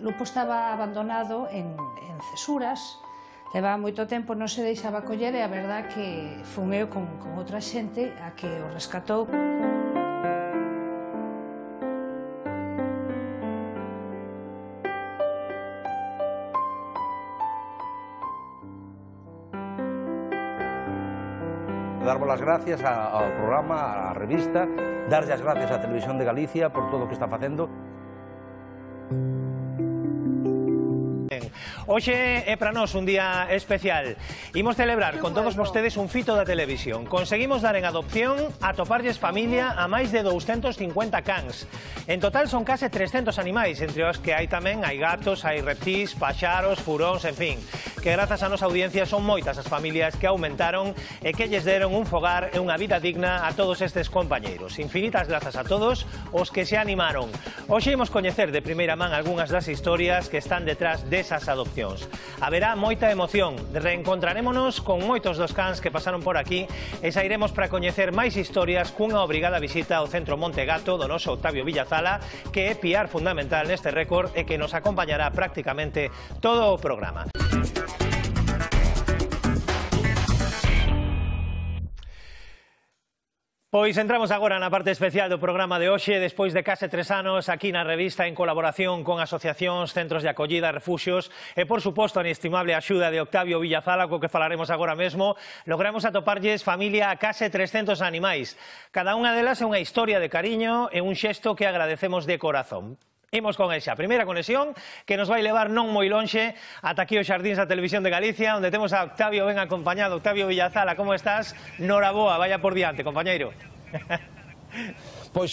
Lupo estaba abandonado en cesuras, levaba moito tempo, non se deixaba coller e a verdad que fun eu con outra xente a que o rescatou. Darvos as gracias ao programa, á revista, darlle as gracias á Televisión de Galicia por todo o que está facendo. Hoxe é para nós un día especial. Imos celebrar con todos vostedes un fito da televisión. Conseguimos dar en adopción a toparlles familia a máis de 250 cans. En total son case 300 animais, entre os que hai tamén hai gatos, hai reptís, paxaros, furóns, en fin. Que grazas á nosa audiencia son moitas as familias que aumentaron e que lles deron un fogar e unha vida digna a todos estes compañeiros. Infinitas grazas a todos os que se animaron. Hoxe imos coñecer de primeira man algunhas das historias que están detrás desas adopcións. Haberá moita emoción, reencontrarémonos con moitos dos cans que pasaron por aquí e sairemos para coñecer máis historias cunha obrigada visita ao Centro Monte Gato do noso Octavio Villazala, que é piar fundamental neste récord e que nos acompañará prácticamente todo o programa. Pois entramos agora na parte especial do programa de hoxe, despois de case 3 anos aquí na revista en colaboración con asociacións, centros de acollida, refuxios e, por suposto, a inestimable axuda de Octavio Villazala, co que falaremos agora mesmo, logramos atoparlles familia a case 300 animais. Cada unha delas é unha historia de cariño e un xesto que agradecemos de corazón. Imos con esa primeira conexión que nos vai levar non moi lonxe ata aquí os xardíns da Televisión de Galicia, onde temos a Octavio ben acompañado. Octavio Villazala, como estás? Noraboa, vaya por diante, compañeiro. Pois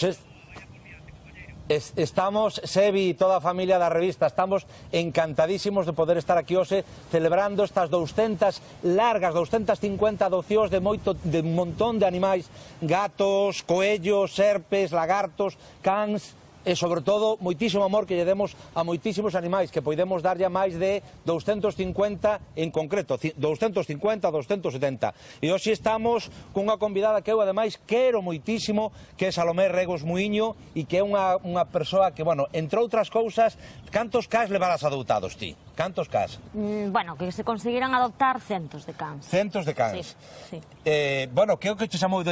estamos, Sebi e toda a familia da revista, estamos encantadísimos de poder estar aquí hoxe celebrando estas 200 largas, 250 adopcións de un montón de animais, gatos, coellos, serpes, lagartos, cans e, sobre todo, moitísimo amor que lle demos a moitísimos animais, que poidemos darlle a máis de 250 en concreto, 250, 270. E hoxe estamos cunha convidada que eu, ademais, quero moitísimo, que é Salomé Regos Muiño, e que é unha persoa que, bueno, entre outras cousas, cantos cans levaras adoutados ti? Cantos cans? Bueno, que se conseguiran adoptar centos de cans. Centos de cans? Sí. Bueno, que é o que che chamou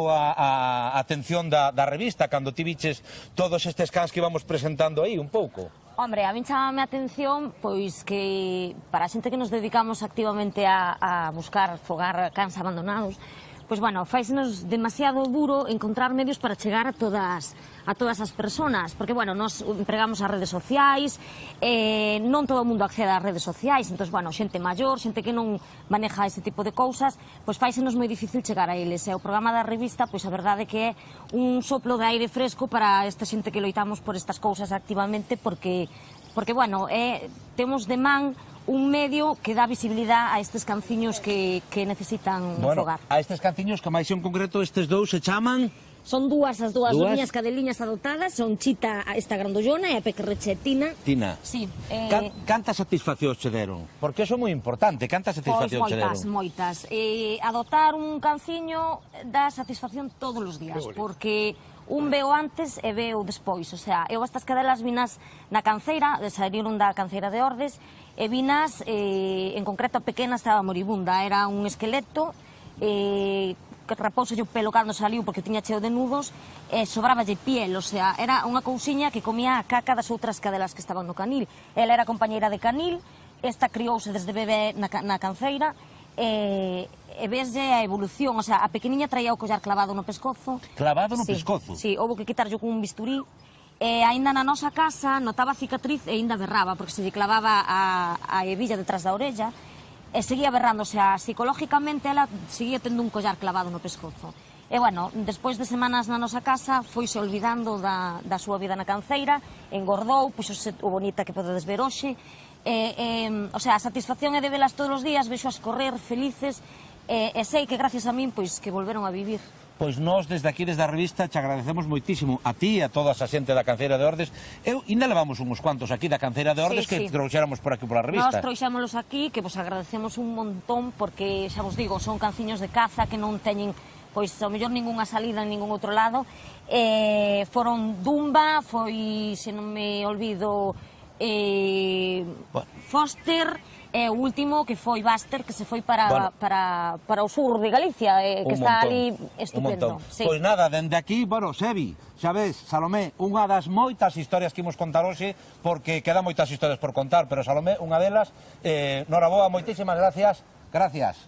a atención da revista cando ti viches todos estes cans que íbamos presentando aí, un pouco? Hombre, a min chamame a atención, pois que para a xente que nos dedicamos activamente a buscar fogar cans abandonados, pois, bueno, faisenos demasiado duro encontrar medios para chegar a todas as persoas, porque, bueno, nos empregamos as redes sociais, non todo o mundo accede ás redes sociais, entón, bueno, xente maior, xente que non maneja ese tipo de cousas, pois faisenos moi difícil chegar a eles, e o programa da revista, pois a verdade que é un soplo de aire fresco para esta xente que loitamos por estas cousas activamente, porque bueno, temos de man un medio que dá visibilidade a estes canciños que necesitan fogar. A estes canciños, que máis en concreto, estes dous se chaman... Son as dúas miñas cadeliñas adoptadas, son Chita, esta grandollona, e a Pequerreche Tina. Tina. Sí. Cantas satisfaccións che deron? Porque iso é moi importante, cantas satisfaccións che deron? Moitas. Adoptar un canciño dá satisfacción todos os días, porque un veo antes e veo despois, o sea, eu estas cadelas vinas na canceira, saíron da canceira de Ordes, e vinas, en concreto a pequena estaba moribunda, era un esqueleto, que rapouse o pelo cando saliu porque tiña cheo de nudos, e sobraballe piel, o sea, era unha cousiña que comía a caca das outras cadelas que estaban no canil. Ela era compañeira de canil, esta criouse desde bebé na canceira, e veslle a evolución, o sea, a pequeniña traía o collar clavado no pescozo. Clavado no pescozo? Sí, houve que quitarlle con un bisturí, e aínda na nosa casa notaba a cicatriz e aínda berraba, porque se lle clavaba a hebilla detrás da orella, e seguía berrando, o sea, psicológicamente ela seguía tendo un collar clavado no pescozo. E, bueno, despois de semanas na nosa casa, foise olvidando da súa vida na canceira, engordou, puxose o bonita que podedes ver hoxe, o sea, a satisfacción é de velas todos os días, vexo as correr felices, e sei que gracias a min, pois, que volveron a vivir. Pois nós, desde aquí, desde a revista, te agradecemos moitísimo a ti e a toda esa xente da Canceira de Ordes. Ainda levamos uns cuantos aquí da Canceira de Ordes que trouxéramos por aquí pola revista. Nós trouxémolos aquí, que vos agradecemos un montón, porque, xa vos digo, son canciños de caza que non teñen, pois, ao mellor ningunha salida en ningún outro lado. Foron Dumba, foi, se non me olvido, Foster e o último que foi Buster, que se foi para o sur de Galicia, que está ali estupendo. Pois nada, dende aquí, bueno, Sebi, xa ves, Salomé, unha das moitas historias que imos contar hoxe, porque quedan moitas historias por contar, pero Salomé, unha delas, noraboa, moitísimas gracias. Gracias.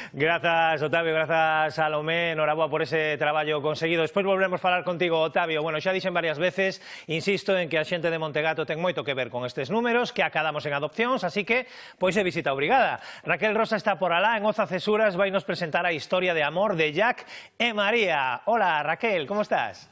Gracias, Octavio, gracias, Salomé, enhoraboa por ese traballo conseguido. Despois volveremos falar contigo, Octavio. Bueno, xa dixen varias veces, insisto en que a xente de Montegato ten moito que ver con estes números que acadamos en adopcións, así que, pois é visita obrigada. Raquel Rosa está por alá, en Oza Cesuras, vai nos presentar a historia de amor de Jack e María. Hola, Raquel, como estás?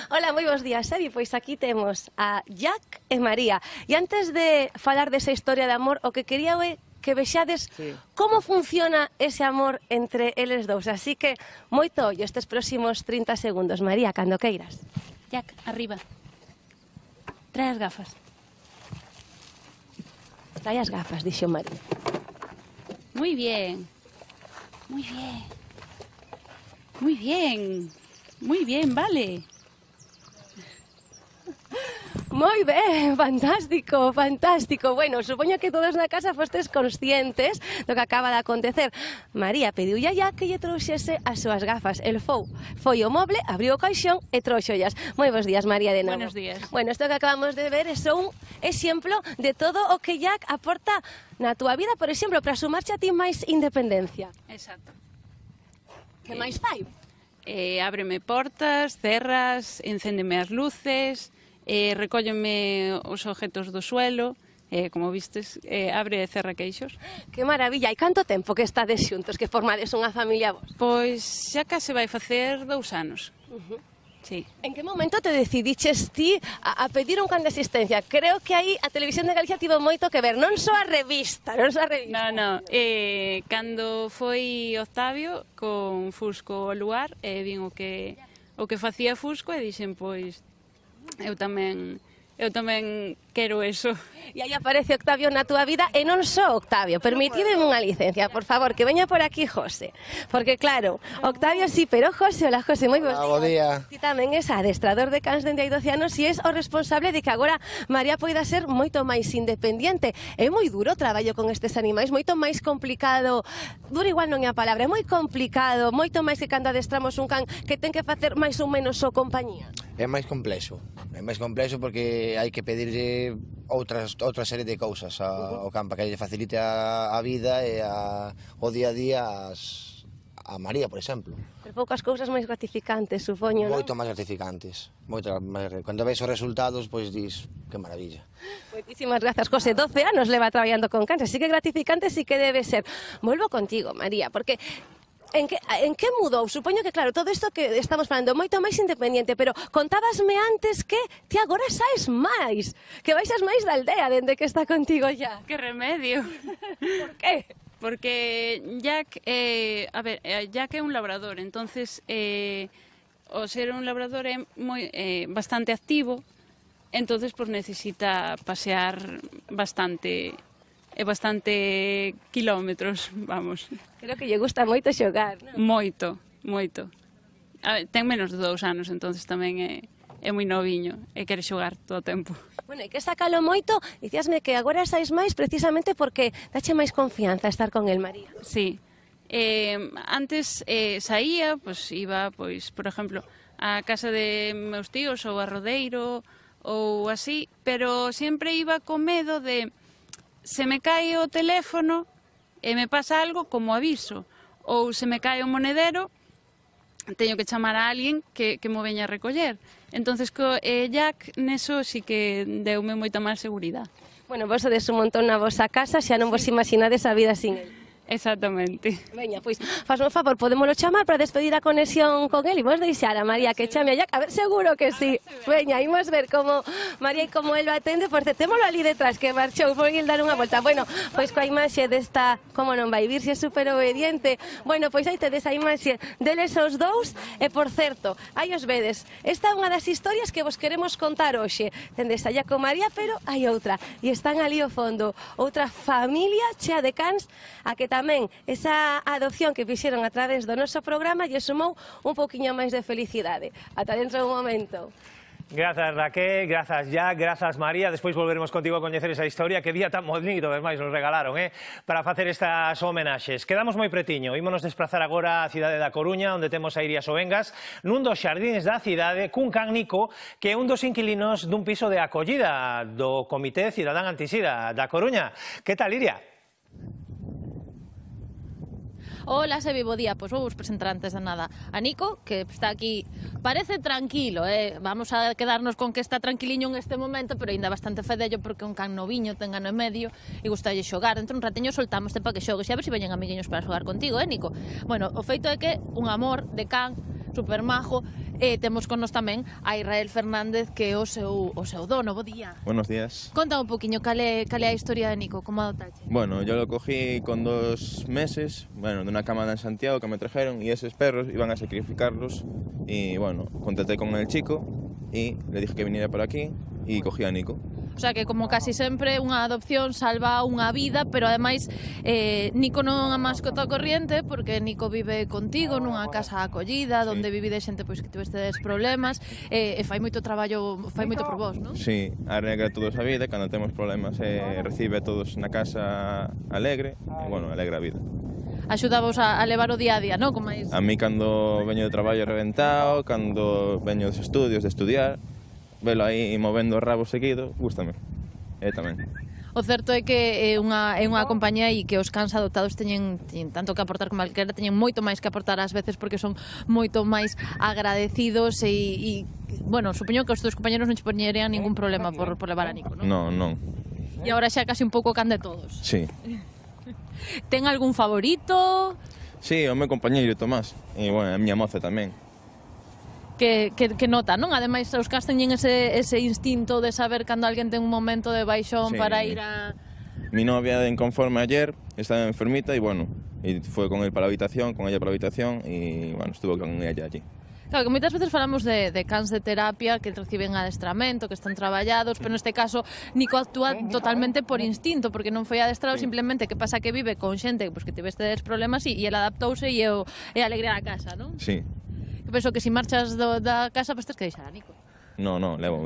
Hola, moi bons días, Sebi. Pois aquí temos a Jack e María. E antes de falar desa historia de amor, o que quería é que vexades como funciona ese amor entre eles dous. Así que, moito ollo estes próximos 30 segundos. María, cando queiras. Jack, arriba. Trae as gafas. Trae as gafas, dixo María. Muy bien. Muy bien. Muy bien. Muy bien, vale. Moi ben, fantástico, fantástico. Bueno, supoño que todos na casa fostes conscientes do que acaba de acontecer. María pediu a Jack que lle trouxese as súas gafas. El foi o moble, abriu o caixón e trouxollas. Moi bons días, María, de novo. Buenos días. Bueno, isto que acabamos de ver é só un exemplo de todo o que Jack aporta na túa vida, por exemplo, para sumarche a ti máis independencia. Exacto. Que máis fai? Ábreme portas, cerras, encéndeme as luces, recólleme os objetos do suelo, como vistes, abre e cerra queixos. Que maravilla, e canto tempo que estades xuntos, que formades unha familia vos? Pois xa case vai facer 2 anos. Sí. En que momento te decidiches ti a pedir un can de asistencia? Creo que aí a Televisión de Galicia tivo moito que ver, non só a revista, non só a revista. No, cando foi Octavio con Fusco ao lugar, vin o que facía Fusco e dixen, pois, eu tamén quero eso. E aí aparece Octavio na túa vida, e non só Octavio, permitideme unha licencia, por favor, que veña por aquí José, porque claro, Octavio sí, pero José, hola José, moi bons días. Bo día. Ti tamén és adestrador de cans dende hai 12 anos e és o responsable de que agora María poida ser moito máis independiente. É moi duro o traballo con estes animais, moito máis complicado, duro igual non é a palabra, é moi complicado, moito máis que cando adestramos un can que ten que facer máis ou menos o compañía. É máis complexo porque hai que pedirlle outra serie de cousas ao can para que lle facilite a vida e o día a día a María, por exemplo. Pero poucas cousas máis gratificantes, supoño, non? Moito máis gratificantes. Cando ves os resultados, pois dis, que maravilla. Moitísimas grazas, José. 12 anos leva traballando con cans, así que gratificante sí que debe ser. Volvo contigo, María, porque En que mudou? Supoño que, claro, todo isto que estamos falando moito máis independiente, pero contábasme antes que ti agora saes máis, que baixas máis da aldea dende que está contigo ya. Que remedio. Por qué? Porque Jack, Jack é un labrador, entonces o ser un labrador é bastante activo, entonces pues necesita pasear bastante kilómetros, vamos. Creo que lle gusta moito xogar, non? Moito. Ten menos de 2 anos, entonces tamén é moi noviño e quere xogar todo o tempo. Bueno, e que sacalo moito, dicíasme que agora sais máis precisamente porque dache máis confianza estar con el, María. Sí. Antes saía, iba, por exemplo, a casa de meus tíos ou a Rodeiro ou así, pero sempre iba con medo de se me cae o teléfono e me pasa algo, como aviso, ou se me cae o monedero, teño que chamar a alguén que mo veña a recoller. Entonces, Jack, neso sí que deume moita máis seguridade. Bueno, vos sodes un montón na vosa casa, xa non vos imaginades a vida sin el. Exactamente. Veña, pois, fasme un favor, podémolo chamar para despedir a conexión con él e vos deixar a María que chame a Jack. A ver, seguro que sí. Veña, imos ver como María e como él lo atende, porque témolo ali detrás, que marchou, foi ir dar unha volta. Bueno, pois coa imaxe desta, como non vai vir, se é super obediente. Bueno, pois aí tedes a imaxe deles os dous, e por certo, aí os vedes. Esta é unha das historias que vos queremos contar hoxe. Tendes a Jack con María, pero hai outra, e están ali ao fondo, outra familia chea de cans, a que tamén esa adopción que fixeron a través do noso programa lle sumou un poquinho máis de felicidade. Ata dentro dun momento. Grazas, Raquel, grazas, Jack, grazas, María. Despois volveremos contigo a coñecer esa historia. Que día tan bonito, ademais, nos regalaron, para facer estas homenaxes. Quedamos moi pretiño. Ímonos desplazar agora á cidade da Coruña, onde temos a Iria Soengas, nun dos xardíns da cidade, cun can Nico, que é un dos inquilinos dun piso de acollida do Comité Cidadán Antisida da Coruña. Que tal, Iria? Hola, Sebi, bo día. Pois vou vos presentar antes de nada a Nico, que está aquí, parece tranquilo, vamos a quedarnos con que está tranquiliño en este momento, pero ainda bastante fedello porque un can noviño, ten ano e medio e gustalle xogar. Dentro un rateño soltámoste para que xogues e a ver se veñen amiguiños para xogar contigo, Nico? Bueno, o feito é que un amor de can, super majo, e temos con nos tamén a Israel Fernández, que é o seu dono. Bo día. Buenos días. Conta un poquinho cal é a historia de Nico, como adotalle. Bueno, yo lo cogí con 2 meses, bueno, de una camada en Santiago que me trajeron, y esos perros iban a sacrificarlos, y bueno, contacté con el chico y le dije que viniera por aquí y cogí a Nico. O sea que, como casi sempre, unha adopción salva unha vida, pero ademais Nico non é mascota corriente, porque Nico vive contigo nunha casa acollida, onde vivide xente pois que tivestedes problemas, e fai moito traballo, fai moito por vos, non? Sí, arregla todos a vida, cando temos problemas recibe a todos na casa alegre, e bueno, alegra a vida. Axudavos a levar o día a día, non? A mí cando veño de traballo reventado, cando veño dos estudios, de estudiar, velo aí movendo o rabo seguido, gústame, tamén. O certo é que é unha compañía e que os cans adoptados teñen tanto que aportar como calquera, teñen moito máis que aportar ás veces porque son moito máis agradecidos e bueno, supoño que os teus compañeros non che poñerían ningún problema por levar a Nico, non? Non. E agora xa casi un pouco can de todos. Sí. Ten algún favorito? Sí, o meu compañeiro Tomás, e bueno, a miña moza tamén. Que nota, non? Ademais, os cans teñen ese instinto de saber cando alguén ten un momento de baixón para ir a... Mi novia de inconforme ayer estaba enfermita y bueno, y fue con él para la habitación, con ella para la habitación y bueno, estuvo con ella allí. Claro, que moitas veces falamos de cans de terapia que reciben adestramento, que están traballados, pero neste caso Nico actúa totalmente por instinto, porque non foi adestrado, simplemente que pasa que vive con xente que tivestedes problemas e ele adaptouse e alegrar a casa, non? Sí. Penso que se marchas da casa, pues tens que deixar a Nico. No, levo.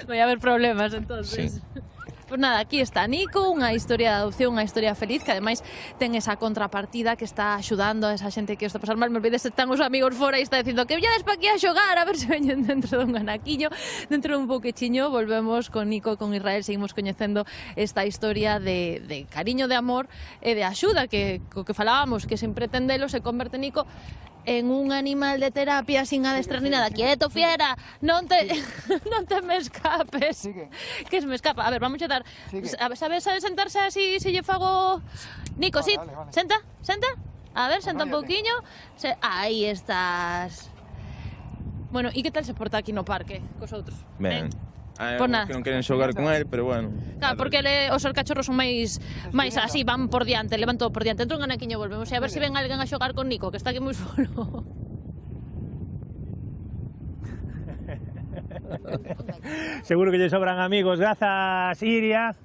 Vai haber problemas, entonces. Sí. Pues nada, aquí está Nico, unha historia de adopción, unha historia feliz, que ademais ten esa contrapartida que está axudando a esa xente que os está pasar mal. Me olvides, están os amigos fora e está dicindo que viades pa aquí a xogar, a ver se veñen dentro dun anaquiño. Dentro dun pouquechiño volvemos con Nico, con Israel, seguimos coñecendo esta historia de cariño, de amor e de axuda, que co que falábamos, que sen pretendelo se converte Nico en un animal de terapia sin adestrar ni nada. Quieto, fiera, non te me escapes. Que se me escapa. A ver, vamos a dar. Sabes sentarse así se lle fago? Nico, sí, vale. Senta. A ver, senta un pouquiño. Aí estás. Bueno, e que tal se porta aquí no parque cos outros? Ben. Que non queren xogar con él, pero bueno. Claro, porque os cachorros son máis así, van por diante, levan todo por diante. Entro un anaquiño, volvemos e a ver se ven alguén a xogar con Nico, que está aquí moi solo. Seguro que lle sobran amigos. Grazas, Iria.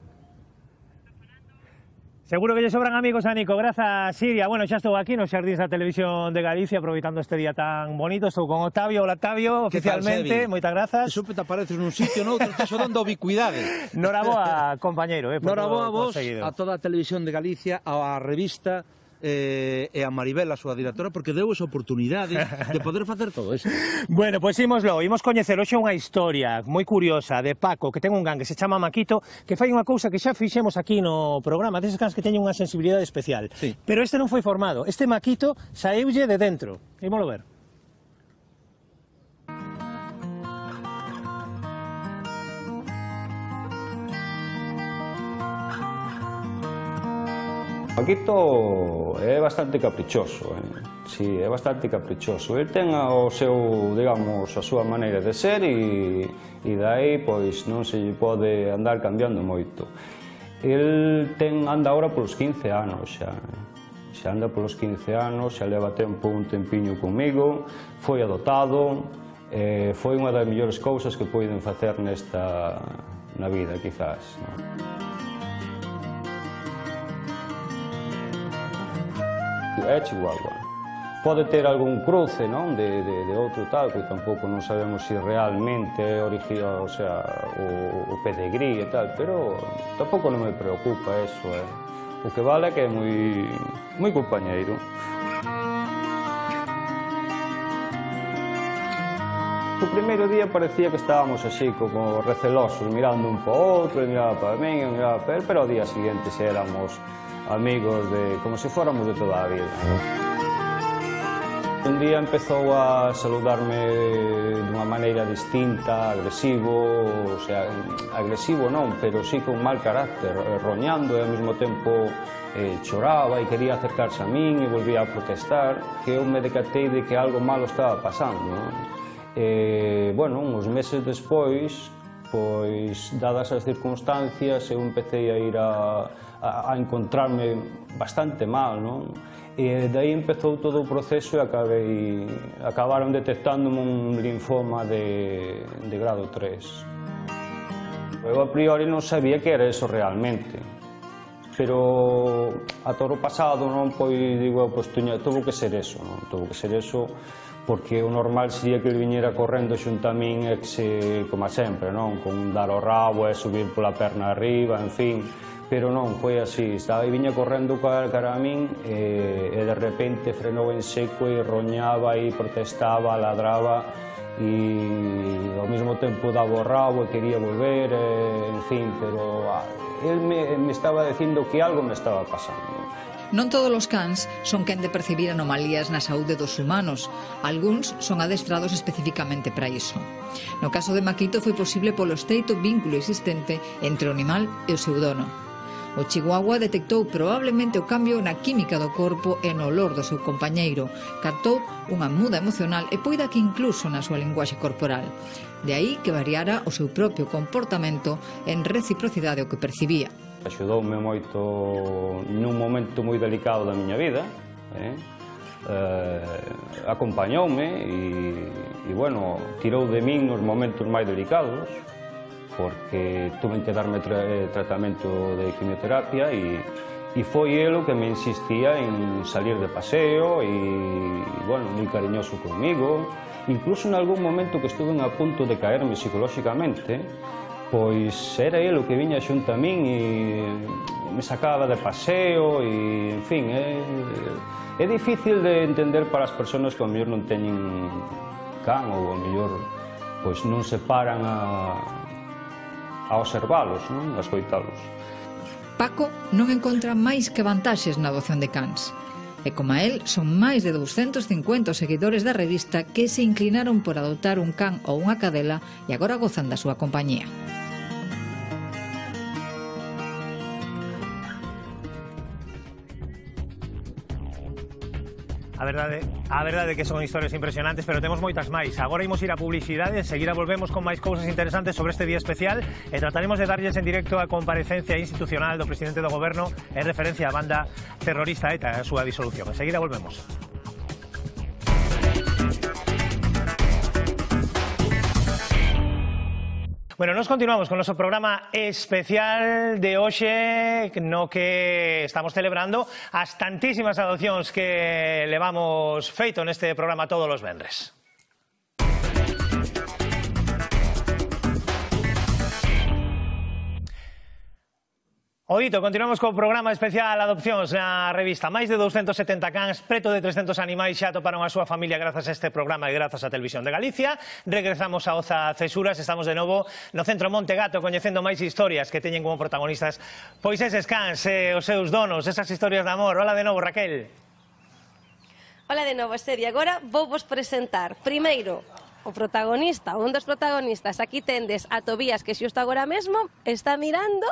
Seguro que lle sobran amigos a Nico. Grazas, Iria. Bueno, xa estou aquí nos xardíns da Televisión de Galicia, aproveitando este día tan bonito. Estou con Octavio. Hola, Octavio, oficialmente. Moitas grazas. Eso te apareces nun sitio, noutro, estás dando ubicuidade. Noraboa, compañeiro. Noraboa a vos, a toda a Televisión de Galicia, a revista e a Maribel, a súa directora, porque deu esa oportunidade de poder facer todo eso. Bueno, pois ímoslo, imos coñecer hoxe unha historia moi curiosa de Paco, que ten un can que se chama Maquito, que fai unha cousa que xa fixemos aquí no programa, deses cans que teñen unha sensibilidade especial. Sí. Pero este non foi formado, este Maquito saeulle de dentro. Ímolo ver. Paquito é bastante caprichoso, sí, é bastante caprichoso. El ten o seu, digamos, a súa maneira de ser e dai, pois, non se lle pode andar cambiando moito. El anda agora polos 15 anos xa. Xa anda polos 15 anos, xa leva un tempiño comigo, foi adoptado, foi unha das mellores cousas que poden facer na vida, quizás, non? É chihuahua. pode ter algún cruce, non, de outro tal, que tampouco non sabemos se realmente é original, o sea, o pedigrí e tal, pero tampouco non me preocupa eso, o que vale é que é moi compañeiro. O primeiro día parecía que estábamos así, como recelosos, mirando un po outro, e miraba para min, e miraba para él, pero ao día seguinte xa éramos amigos como se fóramos de toda a vida. Un día empezou a saludarme dunha maneira distinta, agresivo, o sea, agresivo non, pero sí con mal carácter, roñando e ao mesmo tempo choraba e quería acercarse a min e volvía a protestar, que eu me decatei de que algo malo estaba pasando, non? Bueno, uns meses despois, pois, dadas as circunstancias, eu empecé a ir a encontrarme bastante mal, non? E daí empezou todo o proceso e acabaron detectándome un linfoma de grado 3. Eu a priori non sabía que era eso realmente, pero a todo o pasado, non, pois, digo, pois, tuvo que ser eso, non? Tuvo que ser eso, porque o normal sería que ele viñera correndo xunto a min, como sempre, non? Con dar o rabo e subir pola perna arriba, en fin, pero non, foi así, viña correndo cara a min e de repente frenou en seco e roñaba e protestaba, ladraba e ao mesmo tempo daba o rabo e quería volver, en fin, pero ele me estaba dicindo que algo me estaba pasando. Non todos os cans son quen de percibir anomalías na saúde dos humanos. Algúns son adestrados especificamente para iso. No caso de Maquito foi posible polo estreito vínculo existente entre o animal e o seu dono. O chihuahua detectou probablemente o cambio na química do corpo e no olor do seu compañeiro, captou unha muda emocional e poida que incluso na súa linguaxe corporal. De aí que variara o seu propio comportamento en reciprocidade ao que percibía. Axudoume moito nun momento moi delicado da miña vida, acompañoume e, bueno, tirou de min nos momentos máis delicados, porque tuve que darme tratamento de quimioterapia e foi ele o que me insistía en salir de paseo e, bueno, moi cariñoso comigo. Incluso en algún momento que estuve a punto de caerme psicolóxicamente, pois era ele o que viña xunto a min e me sacaba de paseo e, en fin, é difícil de entender para as persoas que ao mellor non teñen can ou ao mellor pois non se paran a observalos, a escoitalos. Paco non encontra máis que vantaxes na adopción de cans. E como a él, son máis de 250 seguidores da revista que se inclinaron por adoptar un can ou unha cadela e agora gozan da súa compañía. A verdade é que son historias impresionantes, pero temos moitas máis. Agora imos ir a publicidade, enseguida volvemos con máis cousas interesantes sobre este día especial e trataremos de darlles en directo a comparecencia institucional do presidente do goberno en referencia á banda terrorista ETA e a súa disolución. Enseguida volvemos. Bueno, nos continuamos con noso programa especial de hoxe, no que estamos celebrando as tantísimas adopcións que levamos feito neste programa todos os venres. O dito, continuamos co programa especial Adopcións na revista. Máis de 270 cans, preto de 300 animais xa atoparon a súa familia grazas a este programa e grazas á Televisión de Galicia. Regresamos a Oza Cesuras, estamos de novo no Centro Monte Gato coñecendo máis historias que teñen como protagonistas pois eses cans e os seus donos, esas historias de amor. Hola de novo, Raquel. Hola de novo, Seri. Agora vou vos presentar primeiro o protagonista, un dos protagonistas. Aquí tendes a Tobías, que xusto agora mesmo está mirando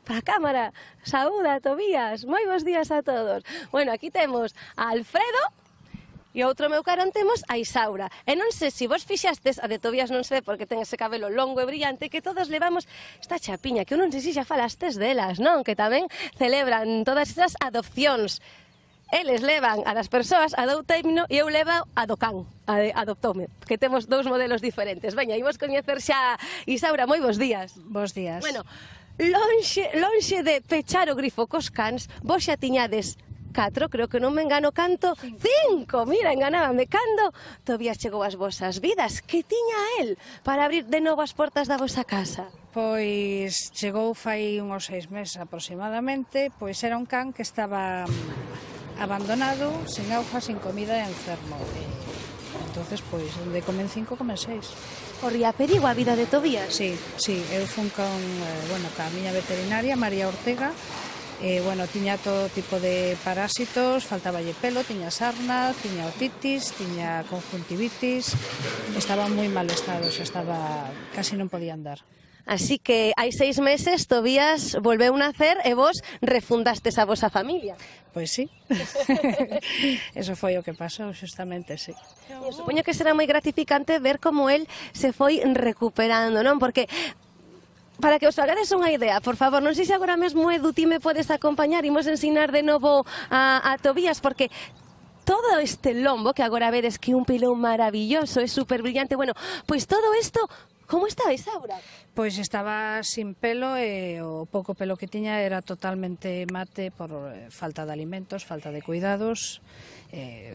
para a cámara. Saúda, Tobías. Moi bons días a todos. Bueno, aquí temos a Alfredo e outro meu carón temos a Isaura. E non sei se vos fixastes, a de Tobías non sei porque ten ese cabelo longo e brillante, que todos levamos esta chapiña, que eu non sei se xa falastes delas, non? Que tamén celebran todas esas adopcións. Eles levan a das persoas, adopteimno, e eu levo a do can, adoptoume, que temos dous modelos diferentes. Veña, imos coñecer xa Isaura, moi bons días. Bos días. Bueno, lonxe de pechar o grifo cos cans, vos xa tiñades 4, creo que non me engano canto, 5, mira, enganábame, cando Tobías chegou ás vosas vidas, que tiña el para abrir de novo as portas da vosa casa? Pois chegou fai uns 6 meses aproximadamente, pois era un can que estaba abandonado, sin auga, sin comida e enfermo. Entonces, pois, onde comen 5, comen 6. Corría perigo a vida de Tobías? Sí, eu fun ca miña veterinaria, María Ortega, tiña todo tipo de parásitos, faltaballe pelo, tiña sarna, tiña otitis, tiña conjuntivitis, estaba en moi mal estado, casi non podía andar. Así que hai 6 meses Tobías volveu nacer e vos refundastes a vosa familia. Pois sí, eso foi o que pasou, justamente, sí. Eu supoño que será moi gratificante ver como el se foi recuperando, non? Porque, para que os fagades unha idea, por favor, non sei se agora mesmo, Edu, ti me podes acompañar, imos ensinar de novo a Tobías, porque todo este lombo que agora vedes que é un pilón maravilloso, é super brillante, bueno, pois todo isto, como estaba Isaura? Pois estaba sin pelo e o pouco pelo que tiña era totalmente mate por falta de alimentos, falta de cuidados,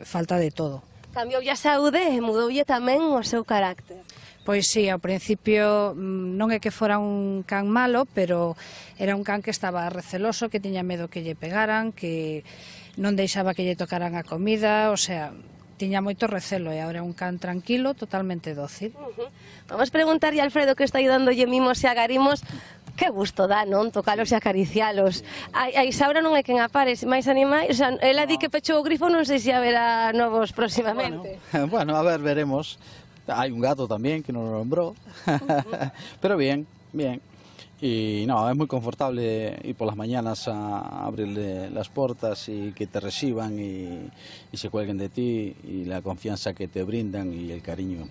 falta de todo. Cambioulle a saúde e mudoulle tamén o seu carácter. Pois sí, ao principio non é que fora un can malo, pero era un can que estaba receloso, que tiña medo que lle pegaran, que non deixaba que lle tocaran a comida, o sea, tiña moito recelo e agora é un can tranquilo, totalmente dócil. Vamos preguntarlle a Alfredo, que está aí dándolle mimos e agarimos, que gusto dá, non? Tocalos e acaricialos. A Isaura non é quen apare, máis animais, o sea, ela di que pechou o grifo, non sei se haberá novos próximamente. Bueno, a ver, veremos. Hay un gato también que nos lo nombró, pero bien, bien. Y no, es muy confortable ir por las mañanas a abrirle las puertas y que te reciban y se cuelguen de ti, y la confianza que te brindan y el cariño es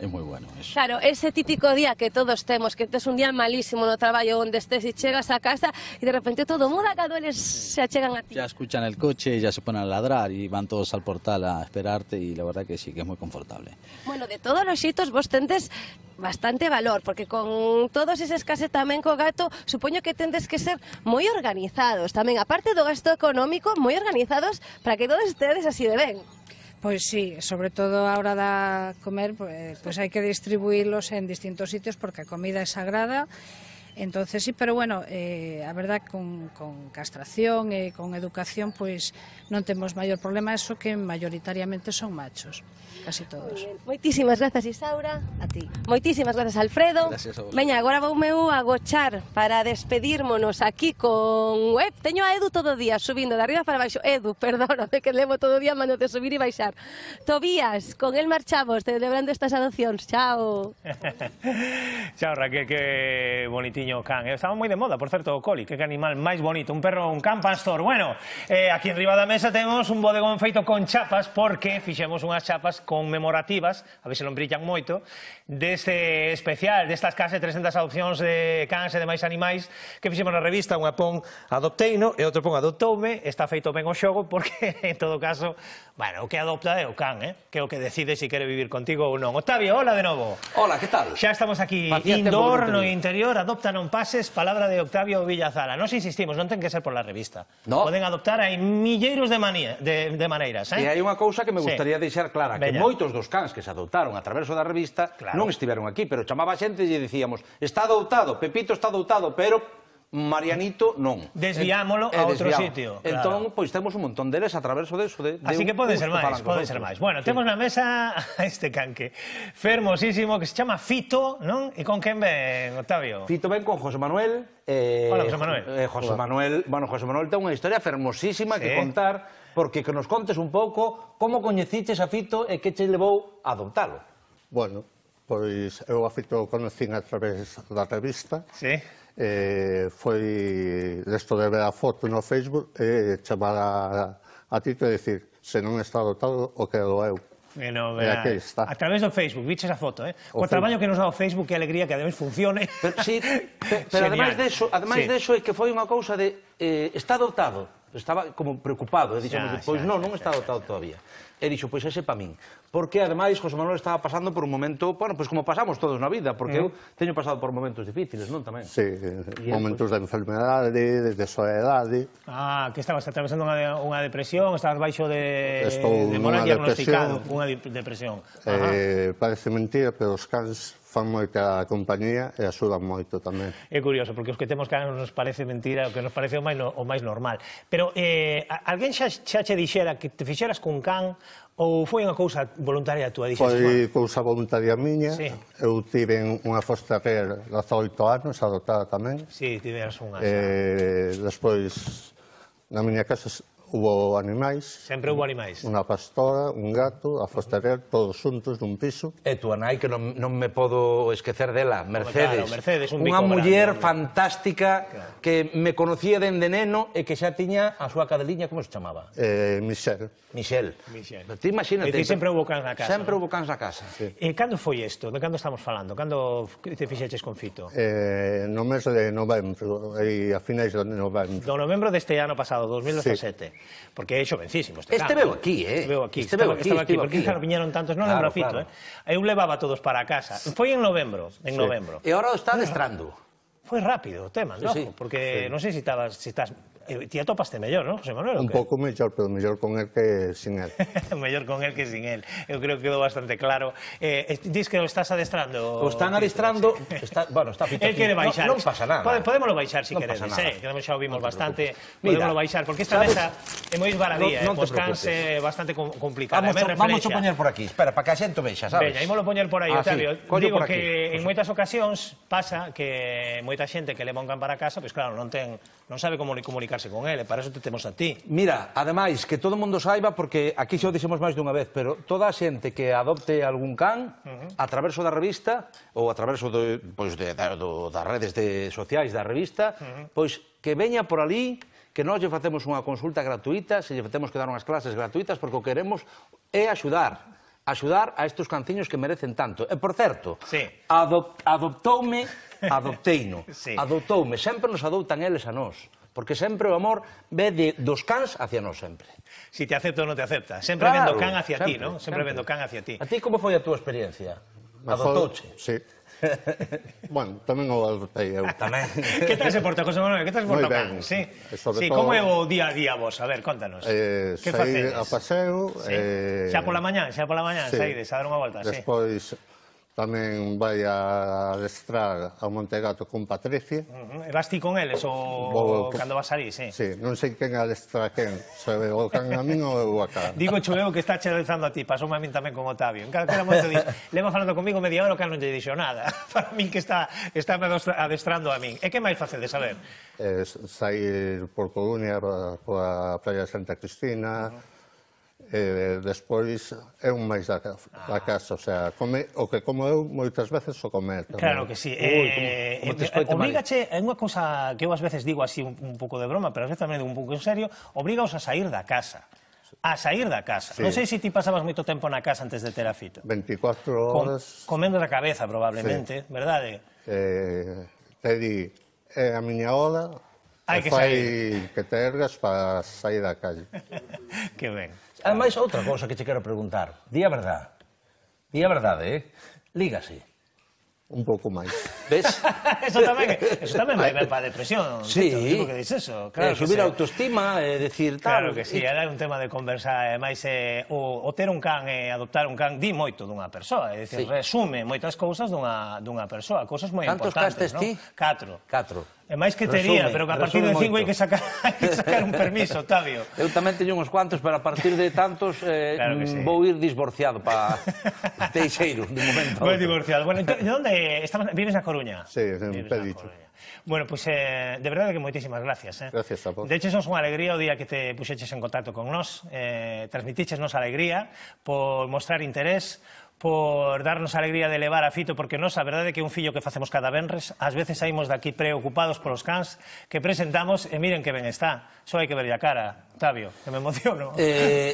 muy bueno. Eso. Claro, ese típico día que todos temos, que tes un día malísimo no traballo onde estés e chegas a casa e de repente todo muda cando eles se achegan a ti. Ya escuchan el coche, ya se ponen a ladrar y van todos al portal a esperarte, y la verdad que sí, que es muy confortable. Bueno, de todos os xeitos vos tendes bastante valor, porque con todos eses case tamén co gato, supoño que tendes que ser moi organizados tamén, aparte do gasto económico, moi organizados para que todos estedes así de ben. Pois sí, sobre todo a hora de comer, pues hai que distribuirlos en distintos sitios porque a comida é sagrada. Entonces sí, pero bueno, a verdad con castración e con educación pois non temos maior problema, eso que mayoritariamente son machos, casi todos. Moitísimas grazas, Isaura. A ti. Moitísimas grazas, Alfredo. Gracias a vos. Veña, agora voume agochar para despedírmonos aquí con... teño a Edu todo o día subindo de arriba para baixo. Edu, perdóname que levo todo o día mandándote subir e baixar. Tobías, con el marchamos celebrando estas adopcións. Chao. Chao, Raquel, que bonitiño can. Estaba moi de moda, por certo, o Coli, que animal máis bonito, un perro, un can pastor. Bueno, aquí enriba da mesa temos un bodegón feito con chapas, porque fixemos unhas chapas conmemorativas, a ver se non brillan moito, deste especial, destas case 300 adopcións de cans e demais animais que fixemos na revista. Unha pon adopteino e outro pon adoptoume. Está feito ben o xogo porque, en todo caso, bueno, o que adopta é o can, que é o que decide se quere vivir contigo ou non. Octavio, hola de novo. Hola, que tal? Xa estamos aquí indoor, no interior, adopta non pases, palabra de Octavio Villazala. Nos insistimos, non ten que ser por la revista. No. Poden adoptar, hai milleiros de maneiras. E hai unha cousa que me gustaría deixar clara, que moitos dos cans que se adoptaron a través da revista non estiveron aquí, pero chamaba a xente e lle dicíamos, está adoptado, Pepito está adoptado, pero Marianito non. Desviámolo a outro sitio. Entón, pois temos un montón deles a través deso. Así que poden ser máis, Bueno, temos na mesa a este canque fermosísimo que se chama Fito, non? E con quen ven, Octavio? Fito ven con José Manuel. Hola, José Manuel. José Manuel ten unha historia fermosísima que contar, porque que nos contes un pouco como coñeciches a Fito e que che levou a adoptalo. Bueno, pois eu a Fito conocín a través da revista. Sí. Foi desto de ver a foto no Facebook e chamar a Tito e dicir, se non está adoptado, o quedo eu. E aquí está. A través do Facebook, viches a foto, O traballo que nos dá o Facebook, que alegría que ademais funcione. Sí, pero ademais deso é que foi unha cousa de está adoptado. estaba como preocupado, e dixemos, pois non está adoptado todavía. E dixo, pois ese pa min. Porque, ademais, José Manuel estaba pasando por un momento, bueno, pois como pasamos todos na vida, porque eu teño pasado por momentos difíciles, non tamén? Sí, momentos de enfermedade, de soledade. Ah, que estabas atravesando unha depresión, estabas baixo de moral diagnosticado, unha depresión. Parece mentira, pero os cans fan moita compañía e axudan moito tamén. É curioso, porque os que temos cans nos parece mentira, o que nos parece o máis normal. Pero alguén xa che dixera que te fixeras cun can ou foi unha cousa voluntaria túa? Foi cousa voluntaria miña. Eu tive unha foster care 18 anos, adoptada tamén. Si, tiveras unha. Despois, na miña casa hubo animais. Sempre hubo animais. Unha pastora, un gato, a foster care, todos xuntos nun piso. E túa nai, que non me podo esquecer dela, Mercedes. Claro, Mercedes, un bico unha muller fantástica que me conocía dende neno e que xa tiña a súa cadeliña, como se chamaba? Michelle. Michelle. Ti imagínate. Sempre hubo cans na casa. Sempre hubo cans na casa. E cando foi isto? De cando estamos falando? Cando te fixeches con Fito? No mes de novembro, e a finais de novembro. Do novembro deste ano pasado, 2017. Porque é xovencísimo este can. Esteveu aquí, Esteveu aquí, porque claro, viñeron tantos, non lembro a Fito, eu levaba todos para casa. Foi en novembro, E agora o está adestrando. Foi rápido o tema, non? Porque non sei se estás... Ti atopaste mellor, non, José Manuel? Un pouco mellor, pero mellor con el que sin el. Mellor con el que sin el. Eu creo que quedou bastante claro. Dis que o estás adestrando... O están adestrando... Bueno, está Fito aquí. El quere baixar. Non pasa nada. Podémoslo baixar, se queredes. Que xa o vimos bastante. Podémoslo baixar, porque esta mesa é moi esbaradía. Os cans é bastante complicada. Vamos a poñer por aquí. Espera, para que a xente vexa, sabes? Veña, ímolo poñer por aí, Octavio. Digo que en moitas ocasións pasa que moita xente que leva un can para casa, pois claro, non sabe como comunicarse con ele, para eso te temos a ti. Mira, ademais, que todo o mundo saiba, porque aquí xa o dixemos máis dunha vez, pero toda a xente que adopte algún can, a través da revista, ou a través das redes sociais da revista, pois que veña por ali, que nós lle facemos unha consulta gratuita, se lle facemos que dar unhas clases gratuitas, porque o que queremos é axudar a estes canciños que merecen tanto. E, por certo, adopteino, sempre nos adoptan eles a nós, porque sempre o amor ve dos cans hacia nós sempre. Si te acepta ou non te acepta, sempre vendo can hacia ti, non? Sempre vendo can hacia ti. A ti como foi a túa experiencia? Adoptouche? Sí. Bueno, tamén o adoptei eu. Tamén. Que tal se porta, José Manuel? Que tal se porta o can? Sí, como é o día a día vos? A ver, contanos. Que facedes? Saí a paseo. Xa pola mañán, saídes a dar unha volta. Despois tamén vai a adestrar ao Montegato con Patricia. E vas ti con eles ou cando vas salir, sí? Sí, non sei quen adestra quen, se o can a min ou eu a can. Digo eu que está che adestrando a ti, pasoume a min tamén con Octavio. En cada momento dis, leva falando comigo media hora o can non lle dixo nada. Para min que está adestrando a min. E que máis facedes, a ver? Sair por Coruña, por a Praia de Santa Cristina. Despois é un máis da casa, o sea, o que como eu moitas veces o comer. Claro que sí. Obrigache, é unha cousa que eu ás veces digo así un pouco de broma, pero ás veces tamén digo un pouco en serio, obrigaos a sair da casa. A sair da casa. Non sei se ti pasabas moito tempo na casa antes de ter a Fito. 24 horas. Comendo da cabeza, probablemente, verdade? Te di, é a miña hora, e fai que te ergas para sair da calle. Que ben. Ademais, outra cousa que te quero preguntar. Di a verdade. Di a verdade, Lígase. Un pouco máis. Ves? Eso tamén vai ben para a depresión. Sí. Tipo que dis eso. Subir a autoestima, decir tal. Claro que sí, era un tema de conversar. Ademais, o ter un can e adoptar un can di moito dunha persoa. É dicir, resume moitas cousas dunha persoa. Cousas moi importantes, non? Cantos castes ti? 4. É máis que tería, pero que a partir de 5 hai que sacar un permiso, Octavio. Eu tamén teño uns cuantos, pero a partir de tantos vou ir divorciado para Teixeiro, de momento. Vou divorciado. Bueno, de onde vives na Coruña? Sí, en Pedicho. Bueno, pois de verdade que moitísimas gracias. Gracias a vos. De hecho, sos unha alegría o día que te puxeches en contacto con nós, transmitiches-nos alegría por mostrar interés, por darnos a alegría de levar a Fito, porque nos, a verdade é que é un fillo que facemos cada venres, ás veces saímos daqui preocupados polos cans que presentamos, e miren que ben está, só hai que verlle a cara, Octavio, que me emociono.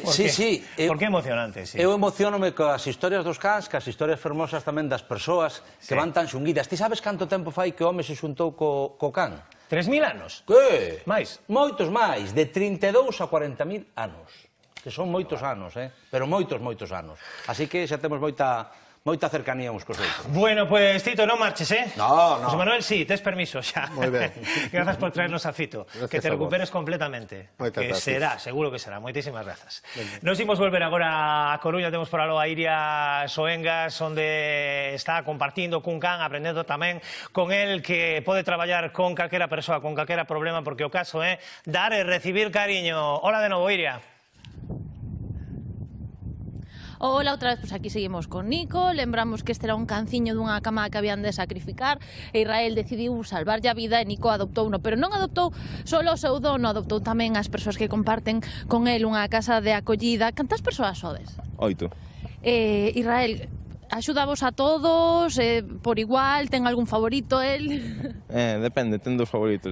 Sí. Por que emocionante? Eu emocionome coas historias dos cans, coas historias fermosas tamén das persoas que van tan xunguidas. Ti sabes canto tempo fai que o home se xuntou co can? 3.000 anos? Que? Máis? Moitos máis, de 32 a 40.000 anos. Que son moitos anos, pero moitos anos. Así que xa temos moita cercanía uns cos outros. Bueno, pues Tito, non marches, No. José Manuel, sí, tes permiso xa. Moi ben. Grazas por traernos a Fito. Gracias que te a vos. recuperes completamente. Moitas que gracias. será, seguro que será. Moitísimas grazas. Nos imos volver agora a Coruña, temos por aló a Iria Soengas, onde está compartindo cun can, aprendendo tamén con el que pode traballar con calquera persoa, con calquera problema, porque o caso é dar e recibir cariño. Hola de novo, Iria. Ola, outra vez, pois aquí seguimos con Nico. Lembramos que este era un canciño dunha cama que habían de sacrificar e Israel decidiu salvarlle a vida e Nico adoptouno, pero non adoptou solo o seu dono, adoptou tamén as persoas que comparten con el unha casa de acollida. Cantas persoas sodes? 8. Israel, axudavos a todos, por igual, ten algún favorito el? Depende, ten dos favoritos.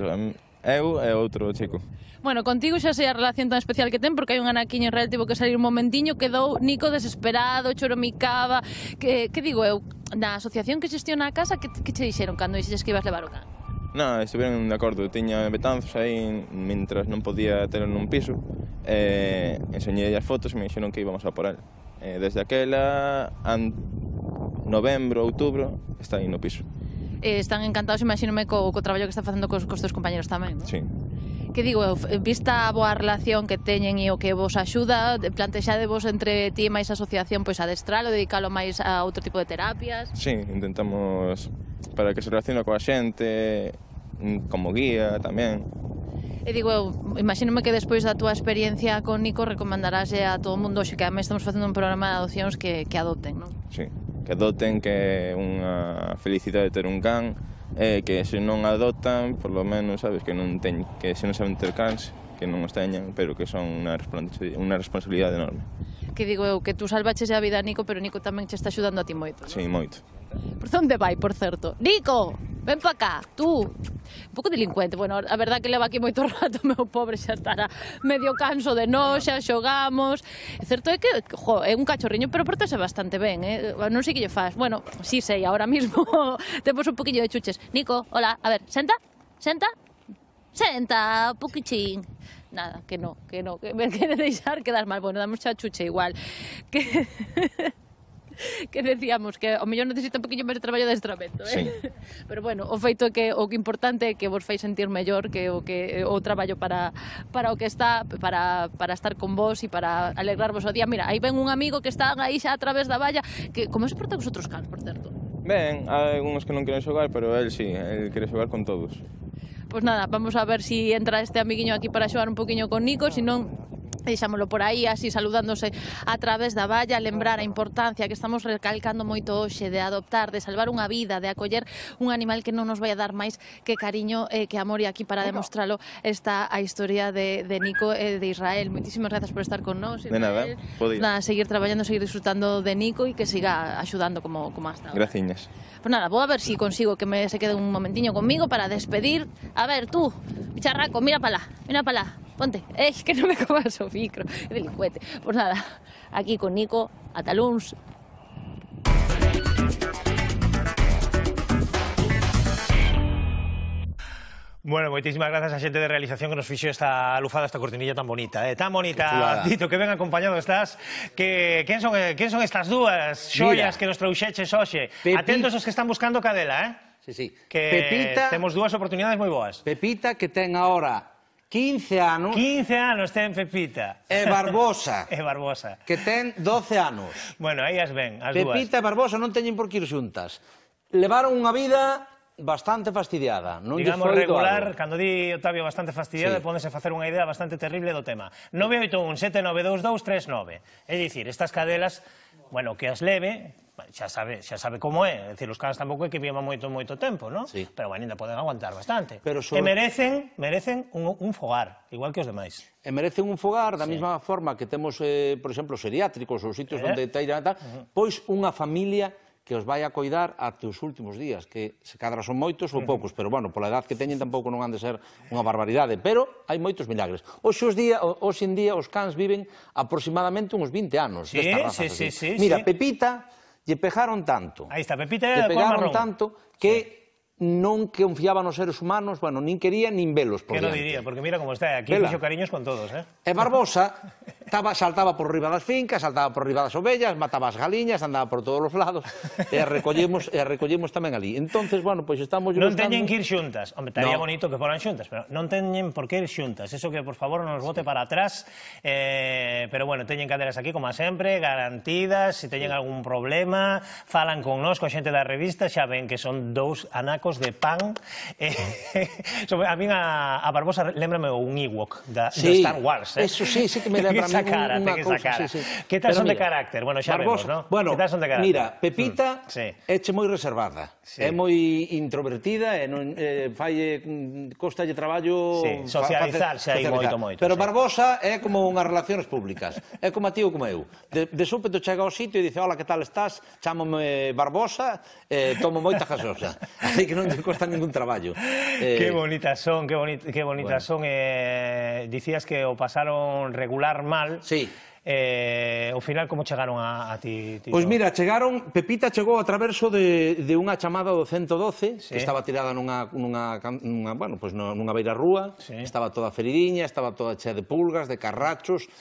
Eu e outro chico. Bueno, contigo xa sei a relación tan especial que ten, porque hai un anaquiño Israel tivo que salir un momentiño, quedou Nico desesperado, choromicaba, que digo eu, na asociación que xestiona a casa, que che dixeron cando dixes que ibas levar o can? Non, estiveron de acordo, tiña Betanzos aí, mentras non podía ter nun piso, enseñei as fotos e me dixeron que íbamos a por él. Desde aquela, novembro, outubro, está aí no piso. Están encantados, imagínome, co traballo que está facendo cos teus compañeros tamén, non? Sí. Que digo, vista a boa relación que teñen e o que vos axuda, plantexadevos entre ti e máis asociación pois adestralo, dedicalo máis a outro tipo de terapias? Sí, intentamos para que se relacione coa xente, como guía tamén. E digo, eu, imagínome que despois da túa experiencia con Nico recomendaráslle a todo o mundo, xe que ademais estamos facendo un programa de adopcións que adopten, non? Sí, que adopten, que é unha felicidade ter un can, que se non adoptan, por lo menos, sabes, que non teñen, que se non saben ter cans, que non os teñan, pero que son unha responsabilidade enorme. Que digo eu, que tú salvaches a vida a Nico, pero Nico tamén che está axudando a ti moito, non? Sí, moito. Por onde vai, por certo? Nico, ven pa cá, tú. Un pouco delincuente, bueno, a verdad que leva aquí moito rato, meu pobre, xa estará medio canso de nós, xa xogamos. É certo é que, é un cachorriño, pero portase bastante ben, non sei que lle faz. Bueno, sí sei, ahora mismo temos un poquillo de chuches. Nico, hola, a ver, senta, poquichín. Nada, que me quere deixar quedar mal. Bueno, damos xa chuche igual. Que decíamos que o mellor necesita un poquinho máis de traballo de adestramento, Sí. Pero bueno, o feito é que o que importante é que vos fai sentir mellor, que o traballo para o que está, para estar con vos e para alegrarvos o día. Mira, aí ven un amigo que está aí xa a través da valla, que como se portan os outros cans, por certo? Ben, hai algúns que non queren xogar, pero el sí, el quere xogar con todos. Pois nada, vamos a ver si entra este amiguiño aquí para xogar un poquinho con Nico, se non deixámoslo por aí, así saludándose a través da valla, lembrar a importancia que estamos recalcando moito hoxe de adoptar, de salvar unha vida, de acoller un animal que non nos vai a dar máis que cariño e que amor, e aquí para demostralo está a historia de Nico e de Israel. Moitísimas grazas por estar con nós, Israel. De nada, podía. Nada, seguir traballando, seguir disfrutando de Nico e que siga axudando como hasta ahora. Graciñas. Pues nada, vou a ver si consigo que se quede un momentiño conmigo para despedir. A ver, tú, bicharraco, mira para lá. Ponte, que non me comas o micro, que delincuente. Pues nada, aquí con Nico, ata luns. Bueno, moitísimas grazas a xente de realización que nos fixo esta lufada, esta cortinilla tan bonita, tan bonita, Chulada. Tito, que ben acompañado estás. Quen son estas dúas xoias que nos trouxeches hoxe? Atentos os que están buscando cadela, Sí. Que Pepita, temos dúas oportunidades moi boas. Pepita, que ten agora 15 anos. 15 anos ten Pepita. E Barbosa. Barbosa. Que ten 12 anos. Bueno, aí as ven, as dúas. Pepita e Barbosa non teñen por que ir xuntas. Levaron unha vida bastante fastidiada. Non Digamos foi regular, doado. cando di Octavio bastante fastidiada, Sí. póndese a facer unha idea bastante terrible do tema. 981 7922 39. É dicir, estas cadelas, bueno, que as leve, xa sabe como é. É dicir, os cans tampouco é que vivan moito tempo, non? Sí. Pero, bueno, ainda poden aguantar bastante. Pero E merecen un fogar, igual que os demais. E merecen un fogar da mesma forma que temos, por exemplo, os geriátricos ou sitios onde teiran tal, pois unha familia que os vai a coidar ate os últimos días, que se cadra son moitos ou poucos, pero, bueno, pola edad que teñen tampouco non han de ser unha barbaridade, pero hai moitos milagres. Hoxe en día os cans viven aproximadamente uns 20 anos destas razas. Sí. Mira, Pepita lle pegaron tanto. Aí está, Pepita lle é de cor pegaron marrón. tanto que non confiaba nos seres humanos, bueno, nin quería nin velos por Que non diante. diría, porque mira como está, aquí Vela. fixo cariños con todos, E Barbosa saltaba por riba das fincas, saltaba por riba das ovellas, mataba as galiñas, andaba por todos os lados, e a recollemos tamén ali. Entonces, bueno, pois estamos Non buscando... teñen que ir xuntas. Home, estaría No. bonito que foran xuntas, pero non teñen por que ir xuntas. Eso que, por favor, non nos bote para atrás. Pero, bueno, teñen caderas aquí, como sempre, garantidas. Se teñen algún problema, falan con nós, coa xente da revista, xa ven que son dous anacos de pan. A min a Barbosa lembrame un Ewok da Star Wars. Eso sí que me lembra a mí unha cousa. Que tal son de carácter? Bueno, xa vemos, non? Bueno, que tal son de carácter? mira, Pepita éche moi reservada, é moi introvertida, e non costalle traballo... Socializarse aí moito. Pero Barbosa é como unhas relacións públicas, é como a ti ou como eu. De súpeto chega ao sitio e dice, hola, que tal estás? Chámome Barbosa, tomo moita gasosa. Así que non te costa ningún traballo. Que bonitas son, que bonitas son. Dicías que o pasaron regular mal. Sí. Ao final, como chegaron a ti? Pois mira, Pepita chegou a traverso de unha chamada do 112, que estaba tirada nunha beira rúa, estaba toda feridiña, estaba toda chea de pulgas, de carrachos,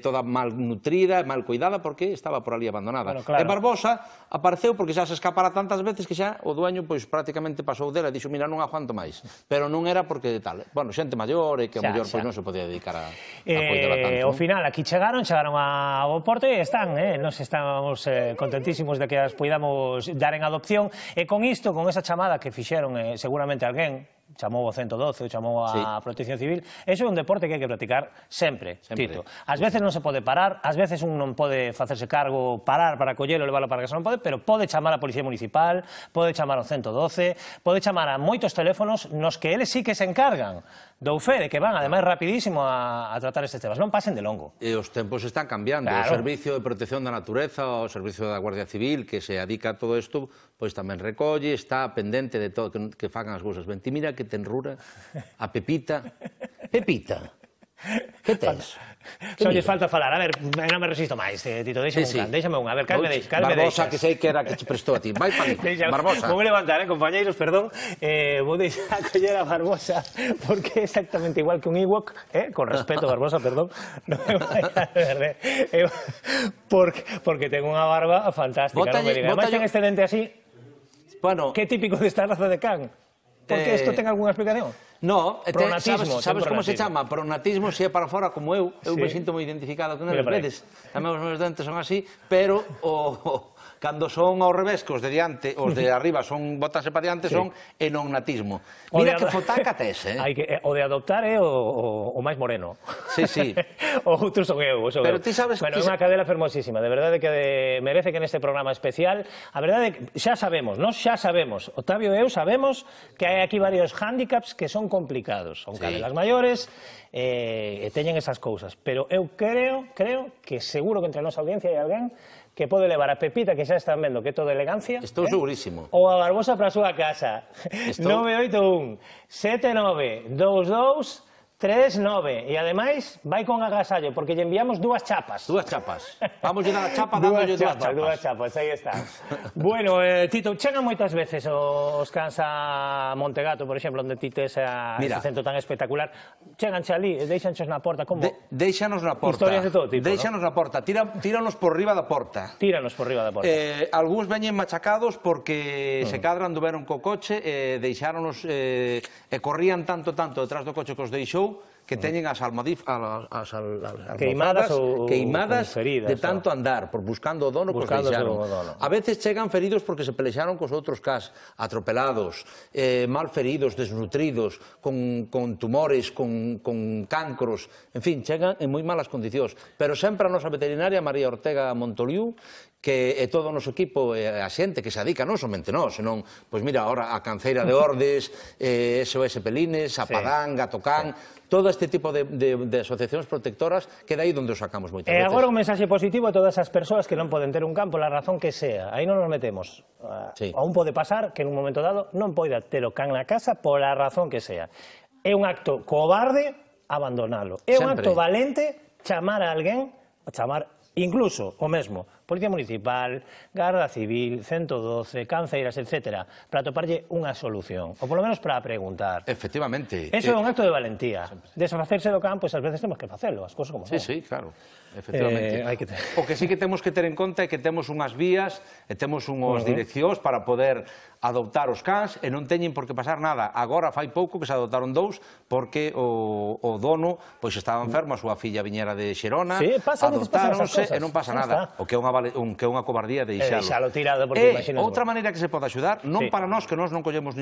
toda mal nutrida, mal cuidada, porque estaba por ali abandonada. E Barbosa apareceu porque xa se escapara tantas veces que xa o dueño prácticamente pasou dela e dixo, mira, non aguanto máis. Pero non era porque tal. Bueno, xente maior e que ao mellor non se podía dedicar a cuidar tanto. Ao final, aquí chegaron ao porto e están, nos estamos contentísimos de que as podamos dar en adopción, e con isto, con esa chamada que fixeron seguramente alguén, chamou o 112 ou chamou a Protección Civil, iso é un deporte que hai que practicar sempre, Tito. Ás veces non se pode parar, ás veces un non pode facerse cargo, parar para collelo e leválo para casa, non pode, pero pode chamar a Policía Municipal, pode chamar ao 112, pode chamar a moitos teléfonos nos que eles sí que se encargan do fede, que van, ademais, rapidísimo a tratar estes temas. Non pasen de longo. E os tempos están cambiando. O Servicio de Protección da Natureza, o Servicio da Guardia Civil, que se adica a todo isto, pois tamén recolle, está pendente de todo, que fagan as cousas ben. Ti mira que ten rura a Pepita. Pepita, que tens? Só lle falta falar. A ver, non me resisto máis, Tito, déxame un. A ver, calme deixas. Barbosa, que sei que era que te prestou a ti. Vai para ali, Barbosa. Vou levantar, compañeiros, perdón. Vou deixar a coller a Barbosa, porque é exactamente igual que un Ewok, con respeto, Barbosa, perdón, non me vai a perder, porque ten unha barba fantástica, non me diga. Además ten este dente así, que é típico desta raza de can. Porque isto ten algunha explicación? No, pronatismo. Sabes como se chama? Pronatismo, se é para fora como eu me sinto moi identificado con eles, vedes? Tamén os meus dentes son así, pero cando son ao revés, que os de diante, os de arriba botanse para diante, son enognatismo. Mira que fotaca tes, O de adoptar é o máis moreno. Sí. O outro son eu. Pero ti sabes que... Bueno, é unha cadela fermosísima, de verdade que merece que neste programa especial, a verdade, xa sabemos, Octavio e eu sabemos que hai aquí varios hándicaps que son complicados. Son cadelas maiores e teñen esas cousas. Pero eu creo que seguro que entre a nosa audiencia hai alguén que pode levar a Pepita, que xa están vendo que é todo elegancia, estou segurísimo, ou a Barbosa para a súa casa. 981 7922 39, e ademais vai con agasallo, porque lle enviamos dúas chapas. Vamos a dar a chapa dándolle dúas chapas, aí está. Bueno, Tito, chegan moitas veces os cans a Montegato, por exemplo, onde ti tes ese centro tan espectacular. Cheganche ali, deixanchos na porta, como? Deixanos na porta. Historias de todo tipo, Deixanos na porta, tíranos por riba da porta. Algúns veñen machacados porque se cadran, duveron co coche, deixáronos e corrían tanto detrás do coche que os deixou, que teñen as almofadas queimadas de tanto andar, buscando o dono que os deixaron. A veces chegan feridos porque se pelexaron cos outros cas, atropelados, mal feridos, desnutridos, con tumores, con cancros, en fin, chegan en moi malas condicións. Pero sempre a nosa veterinaria, María Ortega Montoliu, que é todo o noso equipo, a xente que se adica, non somente nós, senón, pois mira, ahora a Canceira de Ordes, SOS Pelines, a Padán, Gatocán, todo este tipo de asociacións protectoras, que de aí onde os sacamos moitas veces. E agora un mensaxe positivo a todas as persoas que non poden ter un campo, la razón que sea. Aí non nos metemos. Aún pode pasar que en un momento dado non poida ter o can na casa pola razón que sea. É un acto cobarde abandonalo. É un acto valente chamar a alguén, incluso o mesmo, Policía Municipal, Garda Civil, 112, Canceiras, etcétera, para toparlle unha solución, ou polo menos para preguntar. Efectivamente. Eso é un acto de valentía. Desfacerse do can, pois ás veces temos que facelo, as cousas como son. Sí, claro. Efectivamente. O que sí que temos que ter en conta é que temos unhas vías e temos unhas direccións para poder adoptar os cans e non teñen por que pasar nada. Agora fai pouco que se adoptaron 2 porque o dono pois estaba enfermo, a súa filla viñera de Xerona, adoptáronse e non pasa nada. O que é unha cobardía de deixalo. Deixalo tirado porque imagínate. Outra maneira que se pode axudar, non para nós, que nós non collemos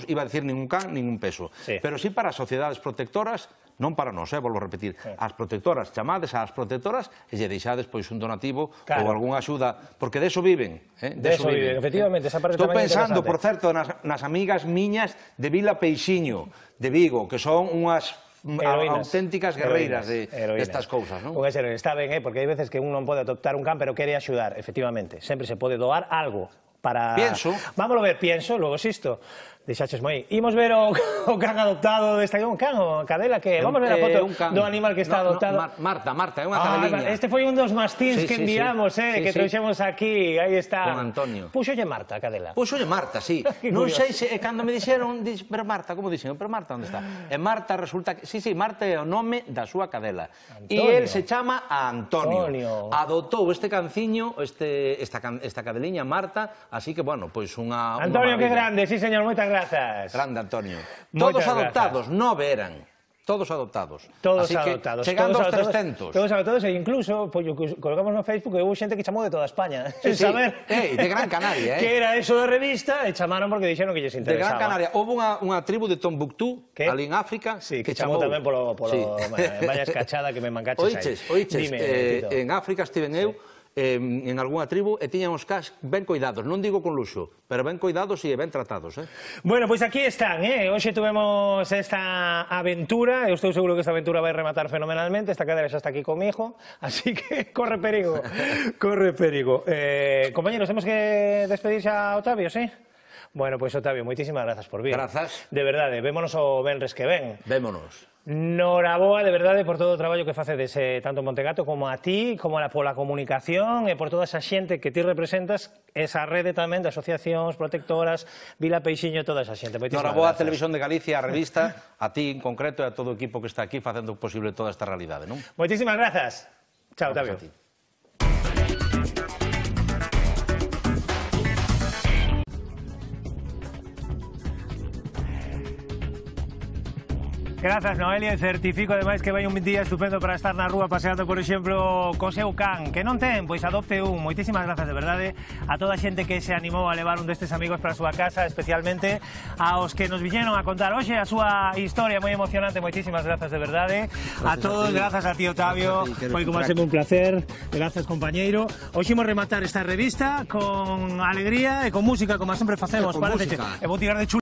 iba a decir ningún can, ningún peso, pero sí para as sociedades protectoras, non para nós, volvo a repetir, as protectoras, chamades ás protectoras e lle deixades pois un donativo ou algunha axuda, porque deso viven. Deso viven, efectivamente. Estou pensando, por certo, nas amigas miñas de Vila Peixiño, de Vigo, que son unhas auténticas guerreiras destas cousas, non? Está ben, porque hai veces que un non pode adoptar un can, pero quere axudar, efectivamente. Sempre se pode doar algo para... Pienso. Vámoslo ver, pienso, logo existo. Deixaches moi. Imos ver o can adoptado desta can, o cadela, que vamos ver a foto do animal que está adoptado. Marta, é unha cadeliña. Este foi un dos mastíns que enviamos, que trouxemos aquí, aí está. Con Antonio. Puxolle Marta, a cadela. Puxolle Marta, sí. Non sei se, cando me dixeron, pero Marta, como dixen? Pero Marta, onde está? E Marta resulta que, sí, Marta é o nome da súa cadela. E el se chama Antonio. Adotou este canciño, esta cadeliña, Marta, así que, bueno, pois unha... Antonio, que grande, sí, señor, moitas grazas. Grande, Antonio. Todos adoptados, 9 eran. Todos adoptados. Todos adoptados. Chegando aos 300. Todos adoptados e incluso, colgamos no Facebook e houve xente que chamou de toda España. Sin saber. De Gran Canaria, que era eso da revista e chamaron porque dixeron que lles interesaba. De Gran Canaria. Houve unha tribu de Tombuctú, ali en África, que chamou tamén polo... Vaya escachada que me mancaches aí. Oiches, en África estiven eu, en algunha tribu e tiñamos cas ben cuidados, non digo con luxo, pero ben cuidados e ben tratados. Bueno, pois aquí están, hoxe tuvemos esta aventura, eu estou seguro que esta aventura vai rematar fenomenalmente, esta cadera xa está aquí comigo, así que corre perigo, corre perigo. Compañeros, temos que despedir xa a Octavio, sí? Bueno, pois Octavio, moitísimas grazas por vir. Grazas. De verdade, vémonos o venres que ven. Vémonos. Noraboa, de verdade, por todo o traballo que facedes tanto Montegato como a ti, como pola comunicación e por toda esa xente que ti representas, esa rede tamén de asociacións, protectoras, Vila Peixiño, toda esa xente. Noraboa, Televisión de Galicia, a revista, a ti en concreto e a todo o equipo que está aquí facendo posible toda esta realidade, non? Moitísimas grazas. Chao, Octavio. Grazas, Noelia, e certifico ademais que vai un día estupendo para estar na rúa paseando, por exemplo, co seu can. Que non ten, pois adopte un. Moitísimas grazas, de verdade, a toda a xente que se animou a levar un destes amigos para a súa casa, especialmente aos que nos viñeron a contar hoxe a súa historia moi emocionante. Moitísimas grazas, de verdade. A todos, grazas a ti, Octavio. Foi como sempre un placer. Grazas, compañeiro. Hoxe imos rematar esta revista con alegría e con música, como sempre facemos. E vou tirar de chulo.